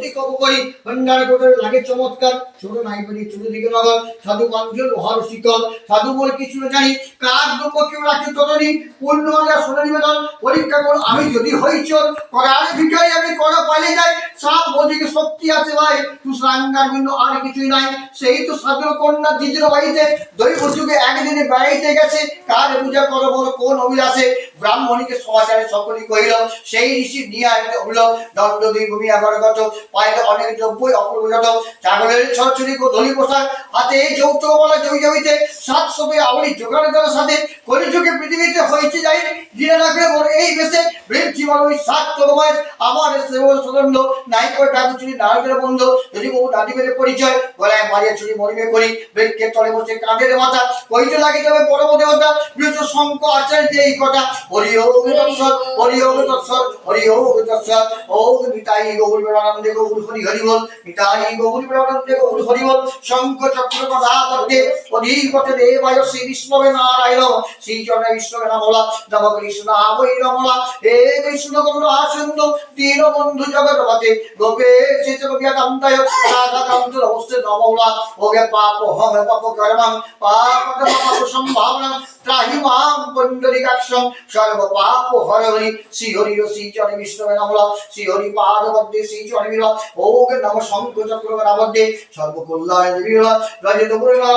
অতি কব করি ভান্ডার করে লাগে চমৎকার ছোট নাই বলি ছোট দিকে নগর সাধু পাঞ্জল লোহার শিকল সাধু বলে কিছু না জানি কার দুঃখ কেউ রাখে তরণী পূর্ণ সোনা নিবেদন পরীক্ষা করো আমি যদি হই চোর করার ভিখারি আমি করা পালিয়ে যাই সাপ ওদিকে শক্তি আছে ভাই তুই সাঙ্গার ভিন্ন আর কিছুই নাই সেই তো সাধুর কন্যা দ্বিতীয় বাড়িতে দৈব যুগে একদিনে বেড়াইতে গেছে কার পূজা করো বড় কোন অভিলাষে ব্রাহ্মণীকে সমাচারে সকলেই কহিল সেই ঋষি নিয়ে আনতে হল দণ্ড দুই ভূমি আগরগত পাইলে অনেক দ্রব্যই অপরিগত ছাগলের ছড়ছড়ি ধলি পোশাক হাতে যৌথ বলা জমি জমিতে সাত সবে আবরি জোগাড় করার সাথে কলিযুগে পৃথিবীতে হয়েছে যাই দিয়ে রাখলে বড় এই বেশে বৃদ্ধি মানুষ সাত তরমায় আমার সেবল সদন্য নাই করে ডাকু চুরি নারকের বন্ধ যদি বহু দাদি বেড়ে পরিচয় গলায় মারিয়া চুরি মরিবে করি বৃক্ষের তলে বসে কাঁধের মাথা কইতে লাগিতে হবে পরম দেবতা বৃহৎ শঙ্খ আচার্য এই কথা হরি ওম তৎসৎ হরি ওম তৎসৎ হরি ওম তৎসৎ ওম নিতাই গৌর প্রেমানন্দে গৌর হরি হরি বল নিতাই গৌর প্রেমানন্দে গৌর হরি বল শঙ্খ চক্র কথা পদ্মে অধিপতে দেবায় শ্রী বিষ্ণবে নারায়ণ শ্রী চরণে বিষ্ণবে নামলা নম কৃষ্ণ আবৈ রমলা হে কৃষ্ণ গৌর আসন্ন দীন বন্ধু জগৎপতে গোপে চিত গোপিয়া কান্তায় রাধা কান্ত নমস্তে নমলা ওগে পাপ হম পাপ কর্মং পাপ পাপ সম্ভাবনা ত্রাহি মাম পুণ্ডরিকাক্ষং সর্ব পাপ হর হরি শ্রী হরি শ্রী চরণে বিষ্ণবে নামলা শ্রী হরি পাদ পদ্মে শ্রী চরণে বিরা ওগে নম শঙ্খ চক্র রাবদ্দে সর্ব কল্যাণ বিরা রজিত পুরলা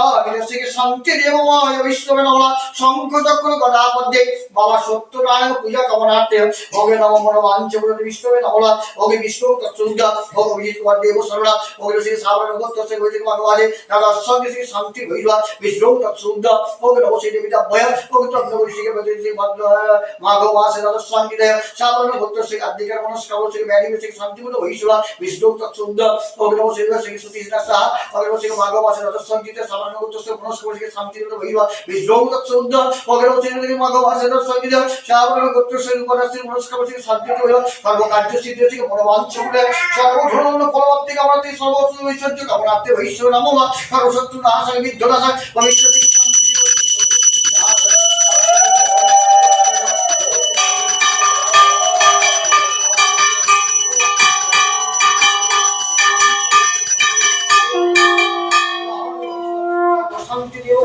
শ্রী শান্তি দেবময় বিষ্ণবে নামলা শঙ্খ চক্র গদা পদ্মে বাবা সত্যনারায়ণ পূজা কামনার্থে ওগে নম মন বাঞ্ছপুর বিষ্ণবে নামলা ওগে বিষ্ণু তৎসুজা ওগে বিজিত কুমার দেব শরণা ওগে শ্রী সাবরণ গোত্রসে বৈদিক ভগবানে দাদা সঙ্গে শ্রী শান্তি হইলা বিষ্ণু তৎসুজা ওগে নম শ্রী দেবতা ভয় ওগে চন্দ্রগুরি শ্রী বৈদিক শ্রী মাঘ মাসে দাদা শান্তি দেয় সাবরণ গোত্রসে আদিকার মনস্কার শ্রী ব্যাধি শ্রী শান্তিমূল হইলা বিষ্ণু তৎসুজা ওগে নম শ্রী সুতি সাহা ওগে নম শ্রী মাঘ মাসে দাদা শান্তিতে সাবরণ গোত্রসে মনস্কার শ্রী শান্তিমূল হইলা বিষ্ণু তৎসুজা ওগে নম শ্রী মাঘ মাসে দাদা শান্তিতে সাবরণ গোত্রসে উপরাশ্রী মনস্কার শ্রী শান্তিতে হইলা সর্ব কার্য সিদ্ধি থেকে মনোবাঞ্ছপুরে সর্বধর্ম ফলবর্তী কামনাতে সর্বস্ব ঐশ্বর্য কামনাতে ঐশ্বর নামলা সর্বশত্রু নাশায় বিদ্যনাশায় ভবিষ্যতে শান্তি শান্তি দেও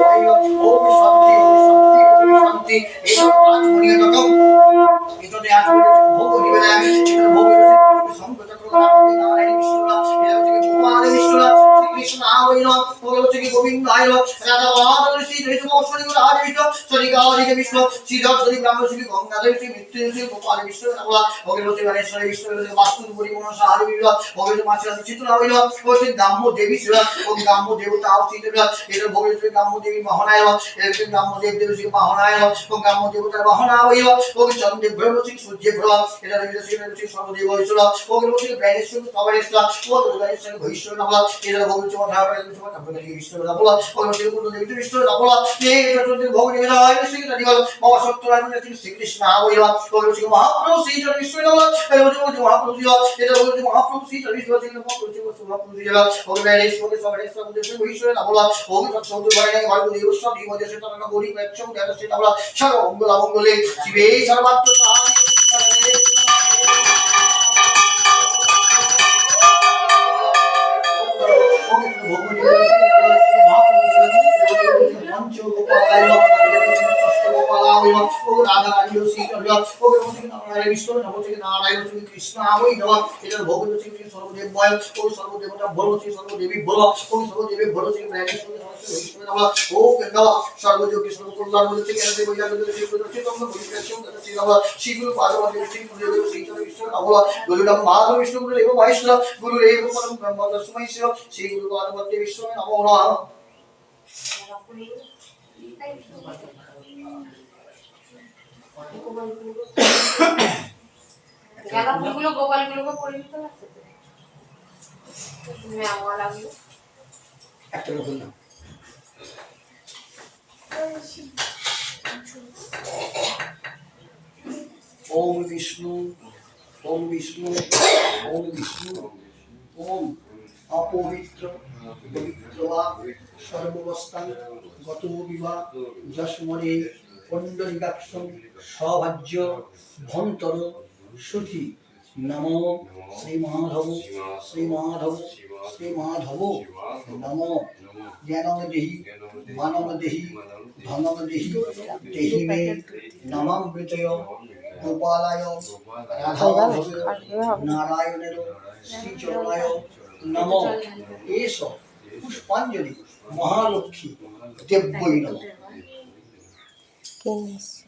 ওম শান্তি ওম শান্তি এই পাঁচ মনিয়া রকম এটাতে আসলে ভোগ নিবেদন আমি এটা ভোগ সংকট প্রকার নারায়ণ বিষ্ণুরা এটা থেকে ভগবান বিষ্ণুরা কৃষ্ণ আইন ওগুলো থেকে গোবিন্দ আইন রাধা মাধব শ্রী হরিম অশ্বরী রাজ বিষ্ণু শ্রী গাওদিকে বিষ্ণু শ্রী শ্রী ব্রাহ্মণ শ্রী গঙ্গাধর শ্রী মৃত্যু শ্রী গোপাল বিষ্ণু নামলা ওগুলো থেকে গণেশ্বর বিষ্ণু বাস্তুর পরিমণ সাহারি বিষ্ণু ওগুলো মাছের চিত্র আইন ও শ্রী গ্রাম্য দেবী শ্রী ও গ্রাম্য দেবতা আউচিত এটা ভগবান শ্রী গ্রাম্য দেবী মহানায় এটা শ্রী গ্রাম্য দেব দেব শ্রী মহানায় ও গ্রাম্য দেবতার মহানা হইল ও চন্দ্র ব্রহ্ম শ্রী সূর্য ব্রহ্ম এটা শ্রী সর্বদেব হইছিল ওগুলো শ্রী ব্রহ্মেশ্বর সবারেশ্বর ও গণেশ্বর ভৈশ্বর নামলা এটা ভগবান শ্রী ধারণ আপনাদের বিষ্ণু নামলা ওগুলো শ্রী কুণ্ড দেবী বিষ্ণু নামলা এই চন্দ্র ভোগ নিবেদন হয় শ্রী রাধিকাল বাবা সত্যনারায়ণ শ্রী কৃষ্ণ হইল ওগুলো শ্রী মহাপ্রভু শ্রী চন্দ্র বিষ্ণু নামলা এটা মহাপ্রভু এটা বলছে মহাপ্রভু শ্রী চন্দ্র বিষ্ণু শ্রী মহাপ্রভু দিলা ওগুলো ব্রহ্মেশ্বর সবারেশ্বর ভৈশ্বর নামলা ওগুলো চন্দ্র বাড়াই ভালো দেব সব এই মধ্যে সেটা না গরিব একশো দেড় সেটা আমরা সর্ব মঙ্গল মঙ্গলে শিবে সর্বাত্ম রাধা রানী শ্রী বিষ্ণু নম শ্রী নারায়ণ শ্রী কৃষ্ণ আমই নম এটা ভগবান শ্রী সর্বদেব বয় ও সর্বদেবতা বল শ্রী সর্বদেবী বল ও সর্বদেবী বল শ্রী ব্রহ্মেশ্বর বিষ্ণু নম ও গঙ্গা সর্বযোগী সর্বকল্যাণ বলে থেকে এনে বইয়া গেলে শ্রী প্রদর্শিত আমরা বলিতেছেন শ্রী নম শ্রী গুরু পাদবন্ধ শ্রী গুরুদেব শ্রী চন্দ্র বিষ্ণু নম গুরু নাম মহাদেব বিষ্ণু গুরু দেব মহেশ্বর গুরু রেব পরম ব্রহ্ম দশমহেশ্বর শ্রী গুরু পাদবন্ধ বিষ্ণু নম নম গাঁদা ফুলগুলো গোপালগুলোকে পরে নিতে লাগছে তো তুমি আমার লাগলো একটা বল না ওম বিষ্ণু ওম বিষ্ণু ওম বিষ্ণু ওম অপবিত্র পবিত্রবা সর্ববস্থান গত বিবাহ যশমনে পুণ্ডরিকাক্ষং সভাজ্য ভন্তর সুখী নমো শ্রী মাধব শ্রী মাধব শ্রী মাধব নমো জ্ঞানম দেহি মানম দেহি ধনম দেহি দেহি মে নমামৃতয় গোপালায় রাধামাধবে নারায়ণের শ্রীচরণায় নমো এষ পুষ্পাঞ্জলি মহালক্ষ্মী দেব্যই নমঃ। কে নিচ্ছে?